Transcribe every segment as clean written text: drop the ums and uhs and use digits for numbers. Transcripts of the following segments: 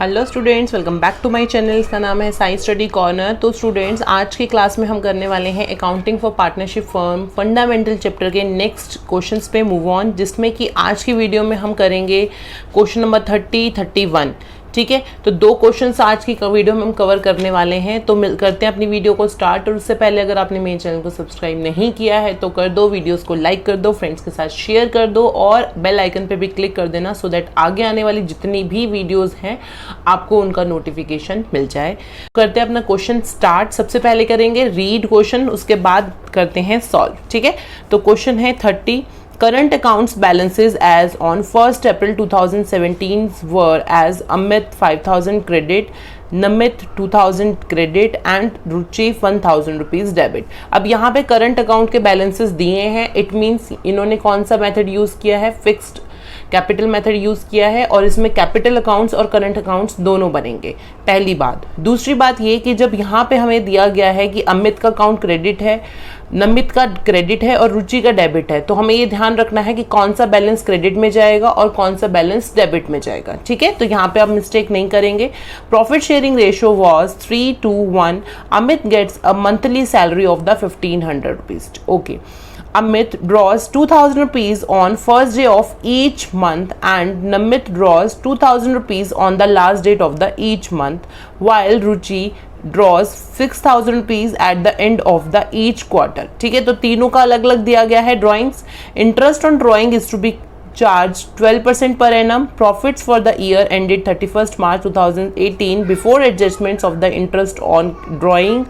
Hello students, welcome back to my channel. इसका नाम है साइंस स्टडी कॉर्नर। तो स्टूडेंट्स, आज की क्लास में हम करने वाले हैं accounting for partnership firm fundamental chapter के नेक्स्ट क्वेश्चंस पे मूव ऑन, जिसमें कि आज की वीडियो में हम करेंगे क्वेश्चन नंबर 30, 31। ठीक है, तो दो क्वेश्चंस आज की वीडियो में हम कवर करने वाले हैं। तो करते हैं अपनी वीडियो को स्टार्ट। और उससे पहले अगर आपने मेरे चैनल को सब्सक्राइब नहीं किया है तो कर दो, वीडियोस को लाइक कर दो, फ्रेंड्स के साथ शेयर कर दो और बेल आइकन पे भी क्लिक कर देना, सो दैट आगे आने वाली जितनी भी वीडियोस हैं आपको उनका नोटिफिकेशन मिल जाए। करते हैं अपना क्वेश्चन स्टार्ट। सबसे पहले करेंगे रीड क्वेश्चन, उसके बाद करते हैं सॉल्व। ठीक है, तो क्वेश्चन है 30। Current accounts balances as on 1st April 2017 were as Amit 5,000 credit, Namit 2,000 credit and Ruchi 1,000 rupees debit। अब यहाँ पे करंट अकाउंट के बैलेंसेस दिए हैं। इट मीन्स इन्होंने कौन सा मेथड यूज किया है? फिक्स्ड कैपिटल मेथड यूज किया है, और इसमें कैपिटल अकाउंट्स और करंट अकाउंट्स दोनों बनेंगे। पहली बात। दूसरी बात ये कि जब यहाँ पे हमें दिया गया है कि अमित का अकाउंट क्रेडिट है, नमित का क्रेडिट है और रुचि का डेबिट है, तो हमें ये ध्यान रखना है कि कौन सा बैलेंस क्रेडिट में जाएगा और कौन सा बैलेंस डेबिट में जाएगा। ठीक है, तो यहाँ पे आप मिस्टेक नहीं करेंगे। Profit sharing ratio was 3:1। Amit gets a monthly salary of the 1,500 rupees. Okay, Amit draws 2,000 rupees on first day of each month and Namit draws 2,000 rupees on the last date of the each month, while Ruchi draws 6,000 rupees at the end of the each quarter। ठीक है, तो तीनों का अलग अलग दिया गया है drawings. Interest on drawing is to be charged 12% per annum. Profits for the year ended 31st March 2018 before adjustments of the interest on drawing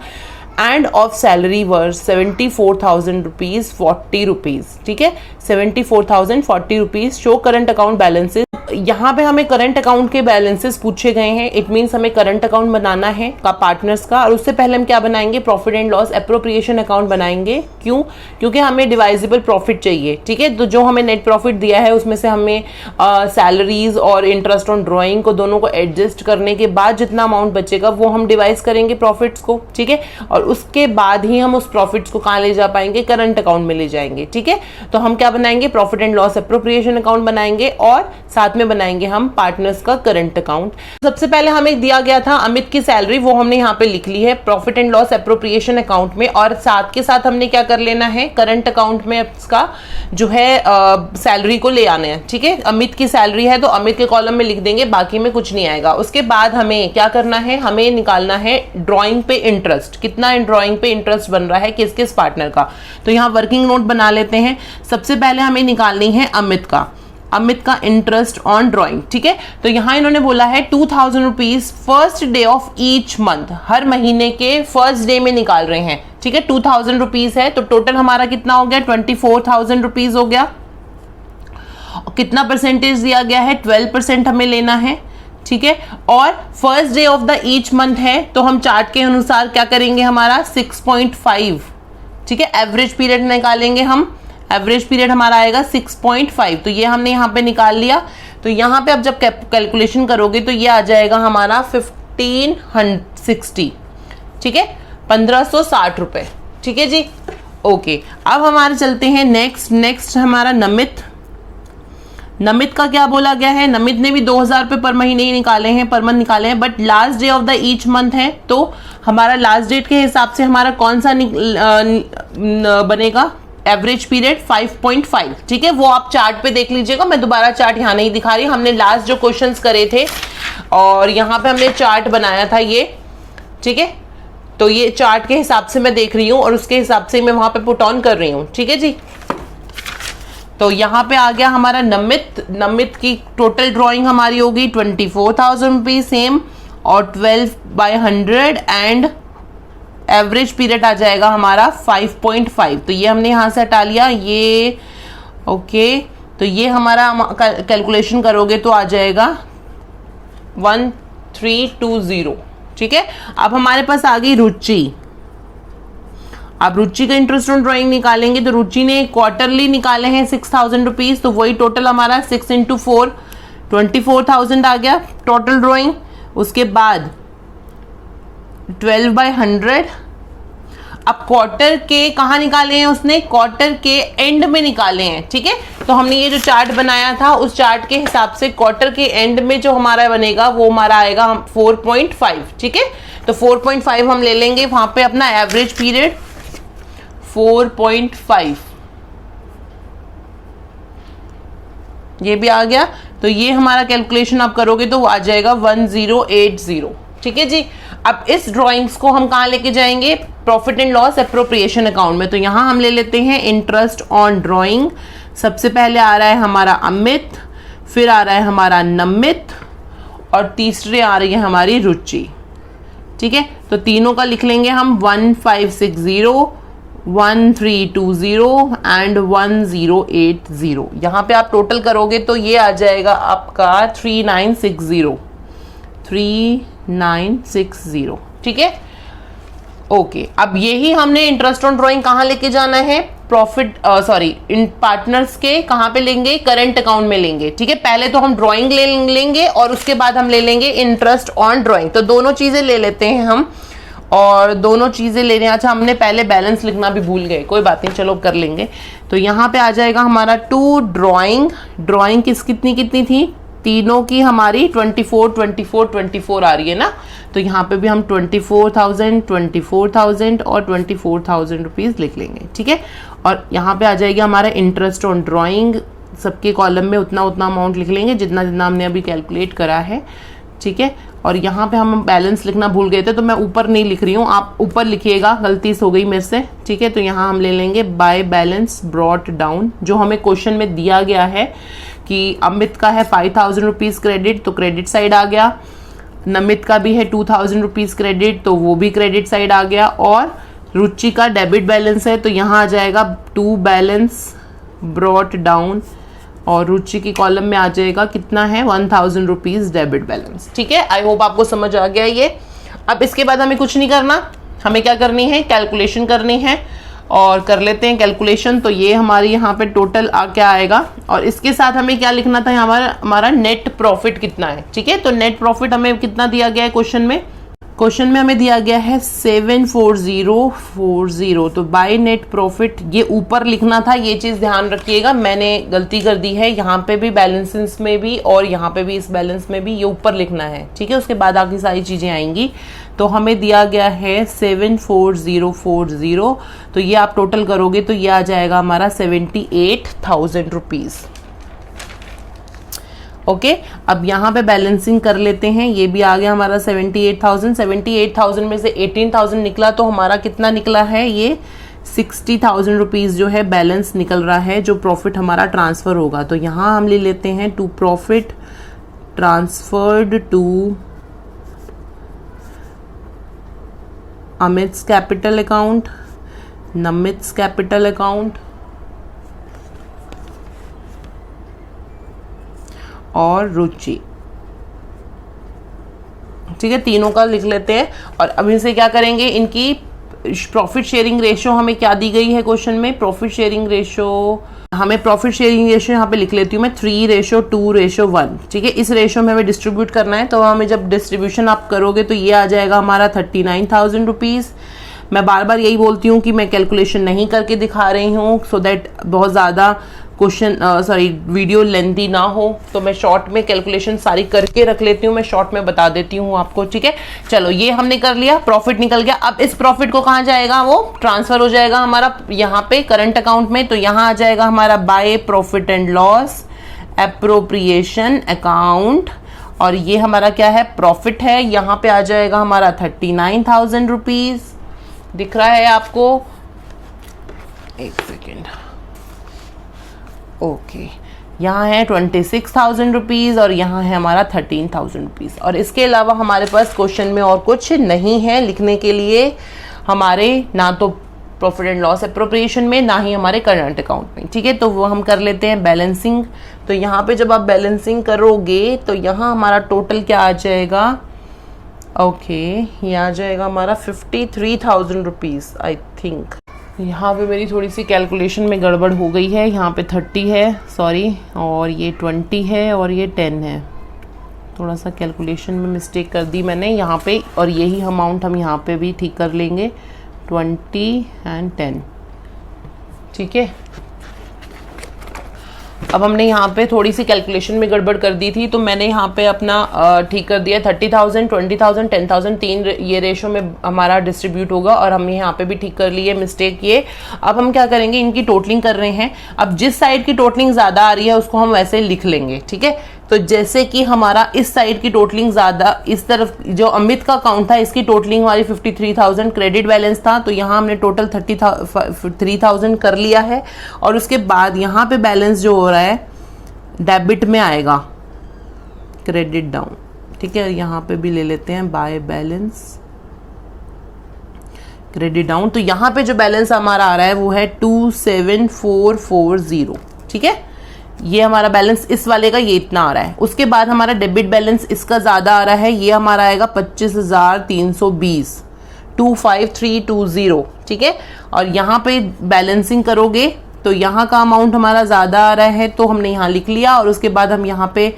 and of salary were 74,000 rupees 40 rupees। ठीक है, 74,000 40 rupees। Show current account balances. यहाँ पे हमें current account के balances पूछे गए हैं। It means हमें करंट अकाउंट बनाना है का पार्टनर्स का, और उससे पहले हम क्या बनाएंगे? Profit and loss appropriation account बनाएंगे। क्यों? क्योंकि हमें डिवाइजिबल प्रॉफिट चाहिए। ठीक है, तो जो हमें नेट प्रॉफिट दिया है उसमें से हमें सैलरीज और इंटरेस्ट ऑन ड्रॉइंग को दोनों को एडजस्ट करने के बाद जितना अमाउंट बचेगा वो हम डिवाइज करेंगे प्रॉफिट्स को। ठीक है, और उसके बाद ही हम उस प्रॉफिट्स को कहाँ ले जा पाएंगे? करंट अकाउंट में ले जाएंगे। ठीक है, तो हम क्या बनाएंगे? Profit and loss appropriation account बनाएंगे और साथ में बनाएंगे हम पार्टनर्स का करंट अकाउंट। सबसे पहले हमें दिया गया था अमित की सैलरी, वो हमने यहाँ पे लिख ली है profit and loss appropriation account में, और साथ के साथ हमने क्या कर लेना है? करंट अकाउंट में इसका जो है सैलरी को ले आना है। ठीक है, अमित की सैलरी है तो अमित के कॉलम में लिख देंगे, बाकी में कुछ नहीं आएगा। उसके बाद हमें क्या करना है? हमें निकालना है ड्रॉइंग पे इंटरेस्ट। कितना ड्रॉइंग पे इंटरेस्ट बन रहा है किस किस पार्टनर का। तो यहाँ वर्किंग नोट बना लेते हैं। सबसे पहले हमें निकालनी है अमित का इंटरेस्ट ऑन ड्रॉइंग। ठीक है, तो यहां इन्होंने बोला है 2,000 rupees first day of each month, हर महीने के फर्स्ट डे में निकाल रहे हैं। ठीक है, 2,000 रुपीज है तो टोटल हमारा कितना हो गया? 24,000 रुपीज हो गया। कितना परसेंटेज दिया गया है? 12% हमें लेना है। ठीक है, और first day of the each month है तो हम चार्ट के अनुसार क्या करेंगे? हमारा 6.5। ठीक है, एवरेज पीरियड निकालेंगे हम। एवरेज पीरियड हमारा आएगा 6.5, तो ये हमने यहाँ पे निकाल लिया। तो यहाँ पे अब जब कैलकुलेशन करोगे तो ये आ जाएगा हमारा 1,560। ठीक है, 1,560 रुपए। ठीक है जी, ओके। अब हमारे चलते हैं नेक्स्ट हमारा नमित का क्या बोला गया है? नमित ने भी 2,000 रुपये पर महीने ही निकाले हैं, पर मंथ निकाले हैं, but last day of the each month है तो हमारा लास्ट डेट के हिसाब से हमारा कौन सा बनेगा? Average period 5.5। ठीक है, वो आप चार्ट पे देख लीजिएगा, मैं दोबारा चार्ट यहाँ नहीं दिखा रही। हमने लास्ट जो क्वेश्चंस करे थे और यहाँ पे हमने चार्ट बनाया था ये। ठीक है, तो ये चार्ट के हिसाब से मैं देख रही हूँ और उसके हिसाब से मैं वहां पे पुट ऑन कर रही हूँ। ठीक है जी, तो यहाँ पे आ गया हमारा नमित की टोटल ड्रॉइंग हमारी होगी 24,000 रुपीज सेम, और 12/100 एंड एवरेज पीरियड आ जाएगा हमारा 5.5। तो ये हमने यहाँ से हटा लिया ये। ओके, तो ये हमारा कैलकुलेशन करोगे तो आ जाएगा 1320। ठीक है, अब हमारे पास आ गई रुचि। अब रुचि का इंटरेस्ट ऑन ड्रॉइंग निकालेंगे तो रुचि ने क्वार्टरली निकाले हैं 6,000 रुपीज, तो वही टोटल हमारा 6 × 4 24,000 आ गया टोटल ड्रॉइंग। उसके बाद 12/100 अब क्वार्टर के कहाँ निकाले हैं उसने, क्वार्टर के एंड में निकाले हैं, ठीक है। तो हमने ये जो चार्ट बनाया था उस चार्ट के हिसाब से क्वार्टर के एंड में जो हमारा बनेगा वो हमारा आएगा 4.5, ठीक है। तो 4.5 हम ले लेंगे वहां पे अपना एवरेज पीरियड 4.5, ये भी आ गया। तो ये हमारा कैलकुलेशन आप करोगे तो वो आ जाएगा 1080, ठीक है जी। अब इस ड्राइंग्स को हम कहाँ लेके जाएंगे, profit and loss appropriation account में। तो यहां हम ले लेते हैं इंटरेस्ट ऑन ड्राइंग। सबसे पहले आ रहा है हमारा अमित, फिर आ रहा है हमारा नमित, और तीसरे आ रही है हमारी रुचि, ठीक है। तो तीनों का लिख लेंगे हम 1560, 1320 एंड 1080। यहां पे आप टोटल करोगे तो ये आ जाएगा आपका 3960, ठीक है। ओके, अब यही हमने इंटरेस्ट ऑन ड्राइंग कहाँ लेके जाना है, प्रॉफिट इन पार्टनर्स के कहाँ पे लेंगे, करंट अकाउंट में लेंगे, ठीक है। पहले तो हम ड्राइंग लेंगे और उसके बाद हम ले लेंगे इंटरेस्ट ऑन ड्राइंग। तो दोनों चीजें ले लेते हैं हम, और दोनों चीजें ले रहे हैं। अच्छा, हमने पहले बैलेंस लिखना भी भूल गए, कोई बात नहीं, चलो कर लेंगे। तो यहाँ पे आ जाएगा हमारा टू ड्राइंग। ड्राइंग कितनी थी, तीनों की हमारी 24 आ रही है ना। तो यहाँ पे भी हम 24,000 और 24,000 रुपीज लिख लेंगे, ठीक है। और यहाँ पे आ जाएगी हमारा इंटरेस्ट ऑन ड्राइंग, सबके कॉलम में उतना अमाउंट लिख लेंगे जितना हमने अभी कैलकुलेट करा है, ठीक है। और यहाँ पे हम बैलेंस लिखना भूल गए थे तो मैं ऊपर नहीं लिख रही हूँ, आप ऊपर लिखिएगा, गलती हो गई मेरे से, ठीक है। तो यहाँ हम ले लेंगे बाय बैलेंस ब्रॉट डाउन, जो हमें क्वेश्चन में दिया गया है कि अमित का है 5,000 रुपीज क्रेडिट, तो क्रेडिट साइड आ गया। नमित का भी है 2,000 रुपीज क्रेडिट, तो वो भी क्रेडिट साइड आ गया। और रुचि का डेबिट बैलेंस है, तो यहाँ आ जाएगा टू बैलेंस ब्रॉट डाउन, और रुचि की कॉलम में आ जाएगा कितना है 1,000 रुपीज डेबिट बैलेंस, ठीक है। आई होप आपको समझ आ गया ये। अब इसके बाद हमें कुछ नहीं करना, हमें क्या करनी है, कैलकुलेशन करनी है, और कर लेते हैं कैलकुलेशन। तो ये हमारी यहाँ पे टोटल क्या आएगा, और इसके साथ हमें क्या लिखना था, हमारा नेट प्रॉफिट कितना है, ठीक है। तो नेट प्रॉफिट हमें कितना दिया गया है क्वेश्चन में हमें दिया गया है 74040। तो बाय नेट प्रॉफिट ये ऊपर लिखना था, ये चीज ध्यान रखिएगा, मैंने गलती कर दी है। यहाँ पे भी बैलेंसेस में भी और यहाँ पे भी इस बैलेंस में भी ये ऊपर लिखना है, ठीक है। उसके बाद आगे सारी चीजें आएंगी। तो हमें दिया गया है 74040, तो ये आप टोटल करोगे तो ये आ जाएगा हमारा 78,000 रुपीज। ओके, अब यहाँ पे बैलेंसिंग कर लेते हैं। ये भी आ गया हमारा 78,000 में से 18,000 निकला, तो हमारा कितना निकला है, ये 60,000 रुपीज जो है बैलेंस निकल रहा है, जो प्रॉफिट हमारा ट्रांसफर होगा। तो यहाँ हम ले लेते हैं two profit transferred to Amit's capital account, Namit's capital account और रुचि, ठीक है। तीनों का लिख लेते हैं। और अब इनसे क्या करेंगे, इनकी प्रॉफिट शेयरिंग रेशो हमें क्या दी गई है क्वेश्चन में, प्रॉफिट शेयरिंग रेशो यहाँ पे लिख लेती हूँ मैं 3:2:1, ठीक है। इस रेशो में हमें डिस्ट्रीब्यूट करना है। तो हमें जब डिस्ट्रीब्यूशन आप करोगे तो ये आ जाएगा हमारा 39,000 रुपीज। मैं बार बार यही बोलती हूँ कि मैं कैलकुलेशन नहीं करके दिखा रही हूँ, सो दैट बहुत ज़्यादा वीडियो लेंथी ना हो, तो मैं शॉर्ट में कैलकुलेशन सारी करके रख लेती हूँ, मैं शॉर्ट में बता देती हूँ आपको, ठीक है। चलो, ये हमने कर लिया, प्रॉफिट निकल गया। अब इस प्रॉफिट को कहाँ जाएगा, वो ट्रांसफर हो जाएगा हमारा यहाँ पे करंट अकाउंट में। तो यहाँ आ जाएगा हमारा by profit and loss appropriation account, और ये हमारा क्या है, प्रॉफिट है। यहाँ पे आ जाएगा हमारा 39,000 रुपीज, दिख रहा है आपको, एक सेकेंड, ओके। यहाँ है 26,000 रुपीज और यहाँ है हमारा 13,000 रुपीज। और इसके अलावा हमारे पास क्वेश्चन में और कुछ नहीं है लिखने के लिए, हमारे ना तो प्रॉफिट एंड लॉस एप्रोप्रिएशन में, ना ही हमारे करंट अकाउंट में, ठीक है। तो वो हम कर लेते हैं बैलेंसिंग। तो यहाँ पे जब आप बैलेंसिंग करोगे तो यहाँ हमारा टोटल क्या आ जाएगा, ओके, ये आ जाएगा हमारा 53,000 रुपीज आई थिंक। यहाँ पे मेरी थोड़ी सी कैलकुलेशन में गड़बड़ हो गई है, यहाँ पे 30 है, सॉरी, और ये 20 है और ये 10 है, थोड़ा सा कैलकुलेशन में मिस्टेक कर दी मैंने यहाँ पे। और यही अमाउंट हम यहाँ पे भी ठीक कर लेंगे, 20 and 10। ठीक है, अब हमने यहाँ पे थोड़ी सी कैलकुलेशन में गड़बड़ कर दी थी, तो मैंने यहाँ पे अपना ठीक कर दिया। 30,000, 20,000, 10,000 तीन ये रेशो में हमारा डिस्ट्रीब्यूट होगा, और हमने यहाँ पे भी ठीक कर ली है मिस्टेक ये। अब हम क्या करेंगे, इनकी टोटलिंग कर रहे हैं। अब जिस साइड की टोटलिंग ज़्यादा आ रही है उसको हम वैसे लिख लेंगे। ठीक है, तो जैसे कि हमारा इस साइड की टोटलिंग ज़्यादा, इस तरफ जो अमित का अकाउंट था इसकी टोटलिंग हमारी 53,000 क्रेडिट बैलेंस था, तो यहाँ हमने टोटल 33,000 कर लिया है। और उसके बाद यहाँ पे बैलेंस जो हो रहा है डेबिट में आएगा, क्रेडिट डाउन। ठीक है, यहाँ पे भी ले लेते हैं बाय बैलेंस क्रेडिट डाउन। तो यहाँ पे जो बैलेंस हमारा आ रहा है वो है 27,440। ठीक है, ये हमारा बैलेंस इस वाले का ये इतना आ रहा है। उसके बाद हमारा डेबिट बैलेंस इसका ज़्यादा आ रहा है, ये हमारा आएगा 25,320, 25,320। ठीक है, और यहाँ पे बैलेंसिंग करोगे तो यहाँ का अमाउंट हमारा ज़्यादा आ रहा है, तो हमने यहाँ लिख लिया। और उसके बाद हम यहाँ पे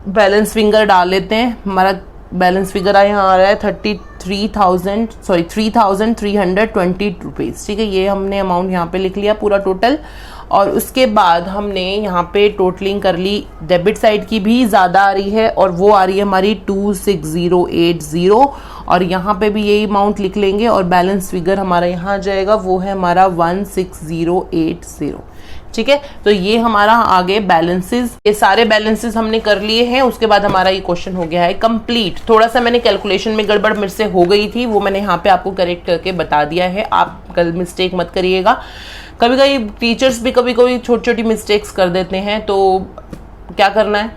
बैलेंस फिंगर डाल लेते हैं। हमारा बैलेंस फिगर यहाँ आ रहा है 3,320 रुपीज़। ठीक है, ये हमने अमाउंट यहाँ पे लिख लिया पूरा टोटल। और उसके बाद हमने यहाँ पे टोटलिंग कर ली, डेबिट साइड की भी ज़्यादा आ रही है और वो आ रही है हमारी 26,080, और यहाँ पे भी यही अमाउंट लिख लेंगे और बैलेंस फिगर हमारा यहाँ आ जाएगा, वो है हमारा 16,080। ठीक है, तो ये हमारा आगे बैलेंसेस, ये सारे बैलेंसेस हमने कर लिए हैं। उसके बाद हमारा ये क्वेश्चन हो गया है कंप्लीट। थोड़ा सा मैंने कैलकुलेशन में गड़बड़ मेरे से हो गई थी, वो मैंने यहाँ पे आपको करेक्ट करके बता दिया है। आप कल मिस्टेक मत करिएगा। कभी कभी टीचर्स भी कभी कभी छोटी छोटी मिस्टेक्स कर देते हैं, तो क्या करना है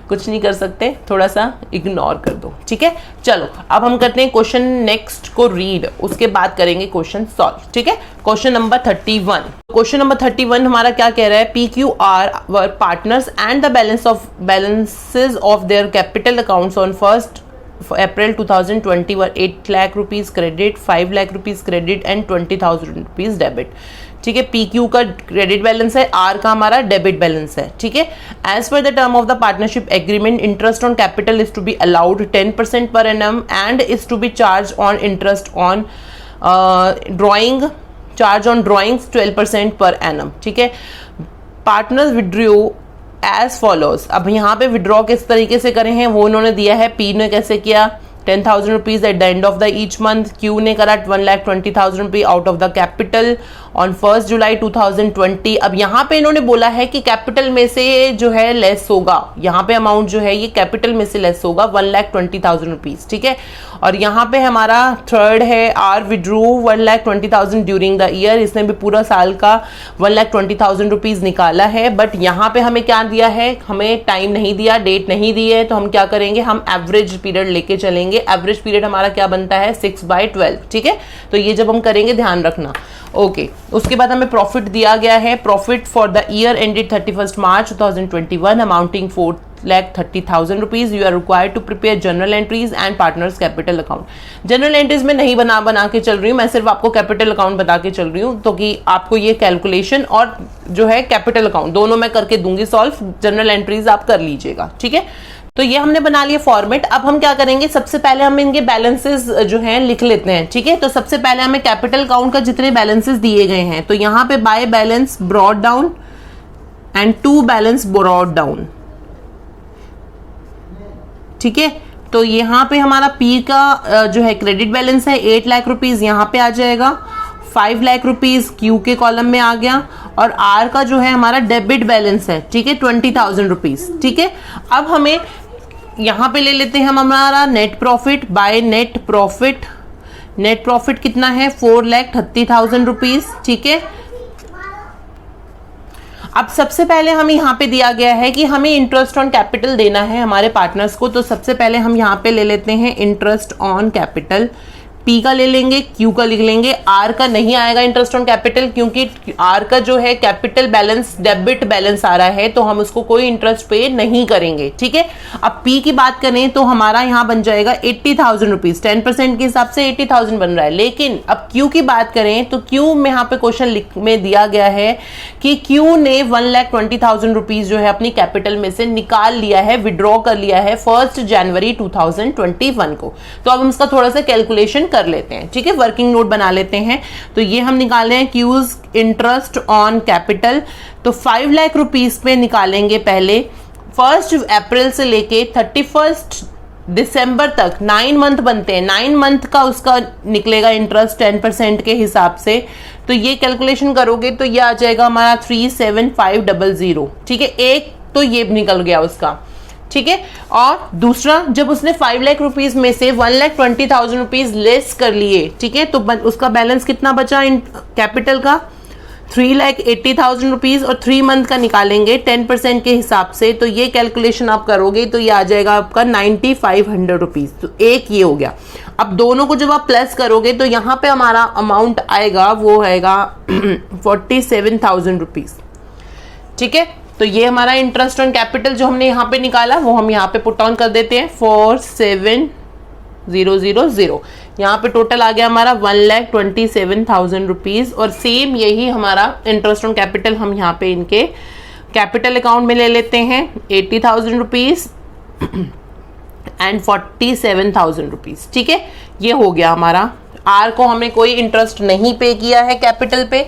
कुछ नहीं कर सकते, थोड़ा सा इग्नोर कर दो। ठीक है, चलो अब हम करते हैं क्वेश्चन नेक्स्ट को रीड, उसके बाद करेंगे क्वेश्चन सॉल्व। ठीक है, क्वेश्चन नंबर 31। क्वेश्चन नंबर 31 हमारा क्या कह रहा है, PQR were partners and the balances of their capital accounts on 1st April 2020 were 8 lakh rupees credit, 5 lakh rupees credit and 20,000 rupees debit। ठीक है, PQ का क्रेडिट बैलेंस है, R का हमारा डेबिट बैलेंस है। ठीक है, as per the term of the partnership agreement interest on capital is to be allowed 10% per annum and is to be charge on interest on drawings 12% per annum. ठीक है, partners withdraw as follows. अब यहाँ पे withdraw किस तरीके से करें हैं वो उन्होंने दिया है। P ने कैसे किया, 10,000 rupees at the end of the each month. Q ने करा 1,20,000 rupees out of the capital on 1 जुलाई 2020। अब यहाँ पे इन्होंने बोला है कि कैपिटल में से जो है लेस होगा, यहाँ पे अमाउंट जो है ये कैपिटल में से लेस होगा 1,20,000 रुपीज। ठीक है, और यहाँ पे हमारा थर्ड है R withdrew 1,20,000 during the year. इसने भी पूरा साल का 1,20,000 रुपीज निकाला है, बट यहाँ पे हमें क्या दिया है, हमें टाइम नहीं दिया, डेट नहीं दी है, तो हम क्या करेंगे, हम एवरेज पीरियड लेके चलेंगे। एवरेज पीरियड हमारा क्या बनता है 6/12। ठीक है, तो ये जब हम करेंगे ध्यान रखना। ओके, उसके बाद हमें प्रॉफिट दिया गया है, profit for the year ended 31 March 2021 amounting 4,30,000 rupees. You are required to prepare journal entries and partners capital account. Journal entries में नहीं बना के चल रही हूँ मैं, सिर्फ आपको कैपिटल अकाउंट बता के चल रही हूँ, तो कि आपको ये कैलकुलेशन और जो है कैपिटल अकाउंट दोनों मैं करके दूंगी सॉल्व, जनरल एंट्रीज आप कर लीजिएगा। ठीक है, तो ये हमने बना लिया फॉर्मेट। अब हम क्या करेंगे, सबसे पहले हम इनके बैलेंसेस जो हैं लिख लेते हैं। ठीक है, तो सबसे पहले हमें कैपिटल अकाउंट का जितने बैलेंसेस दिए गए हैं, तो यहाँ पे by balance brought down and to balance brought down. ठीक है, तो यहाँ पे हमारा P का जो है क्रेडिट बैलेंस है 8 लाख रुपीज, यहाँ पे आ जाएगा। 5 लाख रुपीज Q के कॉलम में आ गया, और R का जो है हमारा डेबिट बैलेंस है। ठीक है, 20,000 रुपीज। ठीक है, अब हमें यहाँ पे ले लेते हैं हम हमारा net profit by net profit. Net profit कितना है 4,30,000 रुपीज। ठीक है, अब सबसे पहले हमें यहाँ पे दिया गया है कि हमें इंटरेस्ट ऑन कैपिटल देना है हमारे पार्टनर्स को, तो सबसे पहले हम यहाँ पे ले लेते हैं इंटरेस्ट ऑन कैपिटल। P का ले लेंगे, Q का लिख लेंगे, R का नहीं आएगा इंटरेस्ट ऑन कैपिटल, क्योंकि R का जो है कैपिटल बैलेंस डेबिट बैलेंस आ रहा है, तो हम उसको कोई इंटरेस्ट पे नहीं करेंगे। ठीक है, अब P की बात करें तो हमारा यहाँ बन जाएगा 80,000 रुपीज, 10% के हिसाब से 80,000 बन रहा है। लेकिन अब Q की बात करें तो Q में यहाँ पे क्वेश्चन में दिया गया है कि Q ने 1,20,000 रुपीज जो है अपनी कैपिटल में से निकाल लिया है, विड्रॉ कर लिया है 1 जनवरी 2021 को। तो अब हम इसका थोड़ा सा कैलकुलेशन कर लेते हैं, ठीक है, वर्किंग नोट बना लेते हैं। तो ये हम निकाले हैं क्यूज इंटरेस्ट ऑन कैपिटल। तो 5 लाख रुपीज पे निकालेंगे पहले 1 अप्रैल से लेके 31 दिसंबर तक 9 मंथ बनते हैं, 9 मंथ का उसका निकलेगा इंटरेस्ट 10% के हिसाब से। तो ये कैलकुलेशन करोगे तो ये आ जाएगा हमारा 37500, ठीक है, एक तो ये निकल गया उसका, ठीक है। और दूसरा, जब उसने 5 लाख रुपीज में से 1,20,000 रुपीज लेस कर लिए, ठीक है, तो उसका बैलेंस कितना बचा कैपिटल का 3,80,000 रुपीज, और 3 मंथ का निकालेंगे 10% के हिसाब से। तो ये कैलकुलेशन आप करोगे तो ये आ जाएगा आपका 9,500 रुपीज। तो एक ये हो गया। अब दोनों को जब आप प्लस करोगे तो यहाँ पे हमारा अमाउंट आएगा, वो आएगा 47,000 रुपीज, ठीक है। तो ये हमारा इंटरेस्ट ऑन कैपिटल जो हमने यहाँ पे निकाला वो हम यहाँ पे पुट ऑन कर देते हैं 47,000। यहाँ पे टोटल आ गया हमारा 1,27,000 रुपीज। और सेम यही हमारा इंटरेस्ट ऑन कैपिटल हम यहाँ पे इनके कैपिटल अकाउंट में ले लेते हैं 80,000 रुपीज एंड 47,000 रुपीज, ठीक है। ये हो गया हमारा। आर को हमें कोई इंटरेस्ट नहीं पे किया है कैपिटल पे।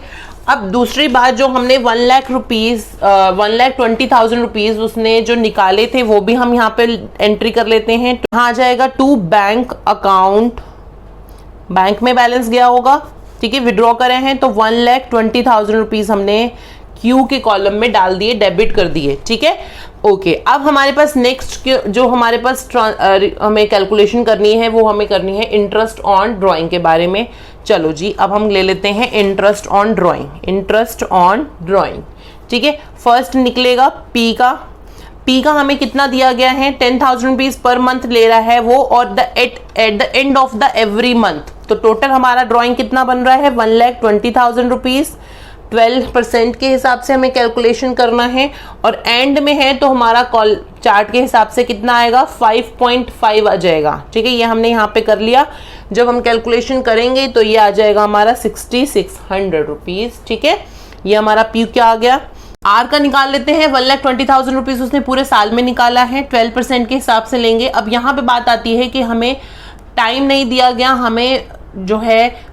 अब दूसरी बात, जो हमने 1,20,000 रुपीज उसने जो निकाले थे वो भी हम यहाँ पे एंट्री कर लेते हैं। यहाँ आ जाएगा टू बैंक अकाउंट, बैंक में बैलेंस गया होगा, ठीक है, विड्रॉ करे हैं तो 1,20,000 रुपीज हमने क्यू के कॉलम में डाल दिए, डेबिट कर दिए, ठीक है। ओके, अब हमारे पास नेक्स्ट जो हमारे पास हमें कैलकुलेशन करनी है वो हमें करनी है इंटरेस्ट ऑन ड्राइंग के बारे में। चलो जी, अब हम ले लेते हैं interest on drawing. Interest on drawing, ठीक है। फर्स्ट निकलेगा पी का। पी का हमें कितना दिया गया है 10,000 रुपीज पर मंथ ले रहा है वो, और at the end of the every month. तो टोटल हमारा ड्राइंग कितना बन रहा है 1,20,000 रुपीज। 12% के हिसाब से हमें कैलकुलेशन करना है, और एंड में है तो हमारा कॉल चार्ट के हिसाब से कितना आएगा 5.5 आ जाएगा, ठीक है। ये हमने यहाँ पे कर लिया। जब हम कैलकुलेशन करेंगे तो ये आ जाएगा हमारा 6,600 रुपीज, ठीक है। ये हमारा पी क्या आ गया। आर का निकाल लेते हैं 1,20,000 रुपीज उसने पूरे साल में निकाला है, 12% के हिसाब से लेंगे। अब यहाँ पे बात आती है कि हमें टाइम नहीं दिया गया, हमें जो है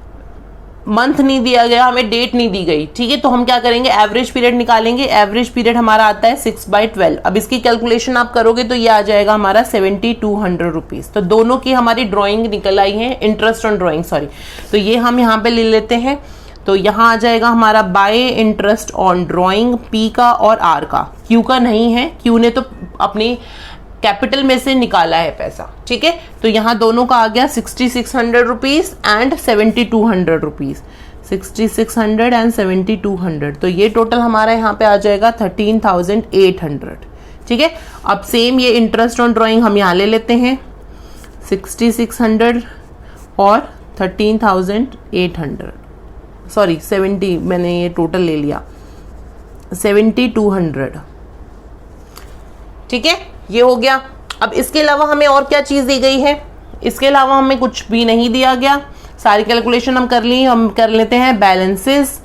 मंथ नहीं दिया गया, हमें डेट नहीं दी गई, ठीक है। तो हम क्या करेंगे, एवरेज पीरियड निकालेंगे। एवरेज पीरियड हमारा आता है 6/12। अब इसकी कैलकुलेशन आप करोगे तो ये आ जाएगा हमारा 7,200 रुपीज। तो दोनों की हमारी ड्राइंग निकल आई है, इंटरेस्ट ऑन ड्राइंग, सॉरी। तो ये हम यहाँ पे ले लेते हैं। तो यहाँ आ जाएगा हमारा bye interest on drawing P का और आर का। क्यू का नहीं है, क्यू ने तो अपनी कैपिटल में से निकाला है पैसा, ठीक है। तो यहाँ दोनों का आ गया 6,600 रुपीज एंड 7,200 रुपीज। 6,600 एंड 7,200। तो ये टोटल हमारा यहाँ पे आ जाएगा 13,800, ठीक है। अब सेम ये इंटरेस्ट ऑन ड्राइंग हम यहाँ ले लेते हैं 6,600 और 13,800, सॉरी 70, मैंने ये टोटल ले लिया 7,200, ठीक है। ये हो गया। अब इसके अलावा हमें और क्या चीज दी गई है, इसके अलावा हमें कुछ भी नहीं दिया गया। सारी कैलकुलेशन हम कर ली। हम कर लेते हैं बैलेंसेस,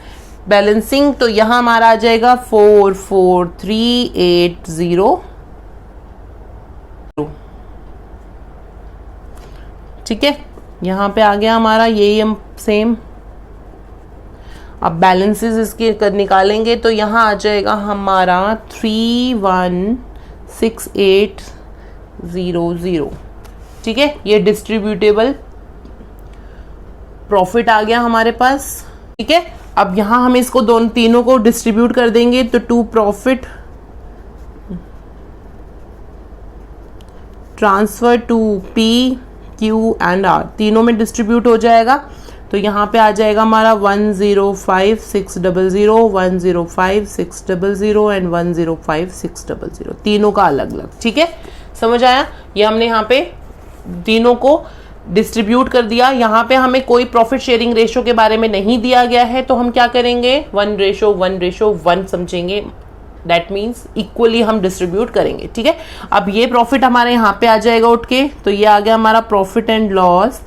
बैलेंसिंग। तो यहां हमारा आ जाएगा 4,4,3,8,0, ठीक है। यहां पे आ गया हमारा यही हम सेम। अब बैलेंसेस इसके निकालेंगे तो यहां आ जाएगा हमारा 3,1,6,8,0, ठीक है। ये डिस्ट्रीब्यूटेबल प्रॉफिट आ गया हमारे पास, ठीक है। अब यहां हम इसको दोनों तीनों को डिस्ट्रीब्यूट कर देंगे तो to profit transfer to P Q and R, तीनों में डिस्ट्रीब्यूट हो जाएगा। तो यहाँ पे आ जाएगा हमारा 1,05,600, 1,05,600 एंड 1,05,600, तीनों का अलग अलग, ठीक है। समझ आया। ये हमने यहाँ पे तीनों को डिस्ट्रीब्यूट कर दिया। यहाँ पे हमें कोई प्रॉफिट शेयरिंग रेशो के बारे में नहीं दिया गया है, तो हम क्या करेंगे 1:1:1 समझेंगे। दैट मीन्स इक्वली हम डिस्ट्रीब्यूट करेंगे, ठीक है। अब ये प्रॉफिट हमारे यहाँ पे आ जाएगा उठ के। तो ये आ गया हमारा profit and loss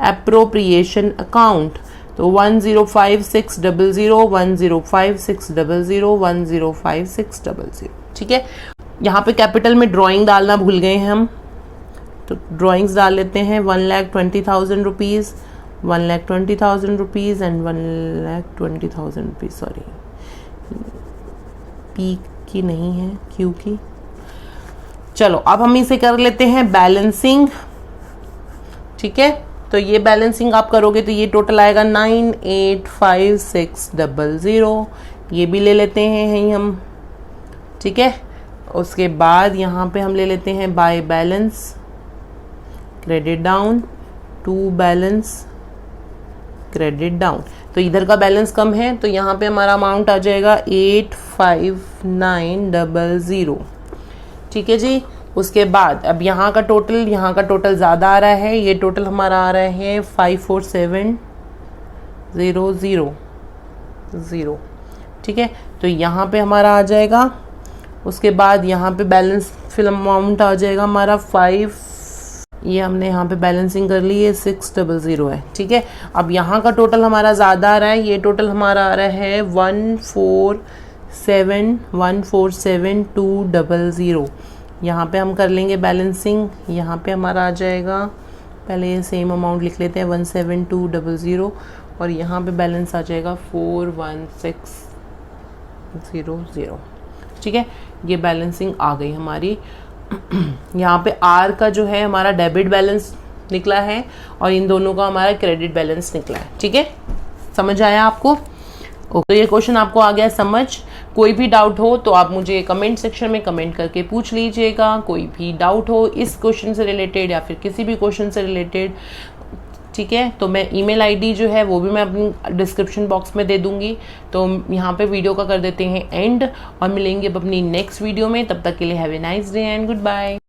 appropriation account. तो 1,05,600, 1,05,600, 1,05,600, ठीक है। यहाँ पे कैपिटल में ड्राइंग डालना भूल गए हैं हम, तो ड्राइंग्स डाल लेते हैं 1,20,000 rupees, 1,20,000 rupees and 1,20,000 rupees, sorry P की नहीं है, क्यू की। चलो अब हम इसे कर लेते हैं बैलेंसिंग, ठीक है। तो ये बैलेंसिंग आप करोगे तो ये टोटल आएगा 985600, ये भी ले लेते हैं यहीं हम, ठीक है। उसके बाद यहाँ पे हम ले लेते हैं by balance, credit down, to balance, credit down. तो इधर का बैलेंस कम है तो यहाँ पे हमारा अमाउंट आ जाएगा 85900, ठीक है जी। उसके बाद अब यहाँ का टोटल ज़्यादा आ रहा है, ये टोटल हमारा आ रहा है 54700, ठीक है। तो यहाँ पे हमारा आ जाएगा, उसके बाद यहाँ पे बैलेंस फिल अमाउंट आ जाएगा हमारा 5, ये हमने यहाँ पे बैलेंसिंग कर ली है 600 है, ठीक है। अब यहाँ का टोटल हमारा ज़्यादा आ रहा है, ये टोटल हमारा आ रहा है 147,200। यहाँ पे हम कर लेंगे बैलेंसिंग, यहाँ पे हमारा आ जाएगा, पहले ये सेम अमाउंट लिख लेते हैं 17200 और यहाँ पे बैलेंस आ जाएगा 41600, ठीक है। ये बैलेंसिंग आ गई हमारी। यहाँ पे आर का जो है हमारा डेबिट बैलेंस निकला है और इन दोनों का हमारा क्रेडिट बैलेंस निकला है, ठीक है। समझ आया आपको? तो ये क्वेश्चन आपको आ गया समझ। कोई भी डाउट हो तो आप मुझे कमेंट सेक्शन में कमेंट करके पूछ लीजिएगा, कोई भी डाउट हो इस क्वेश्चन से रिलेटेड या फिर किसी भी क्वेश्चन से रिलेटेड, ठीक है। तो मैं ईमेल आईडी जो है वो भी मैं अपनी डिस्क्रिप्शन बॉक्स में दे दूंगी। तो यहाँ पे वीडियो का कर देते हैं एंड और मिलेंगे अब अपनी नेक्स्ट वीडियो में। तब तक के लिए have a nice day and good bye.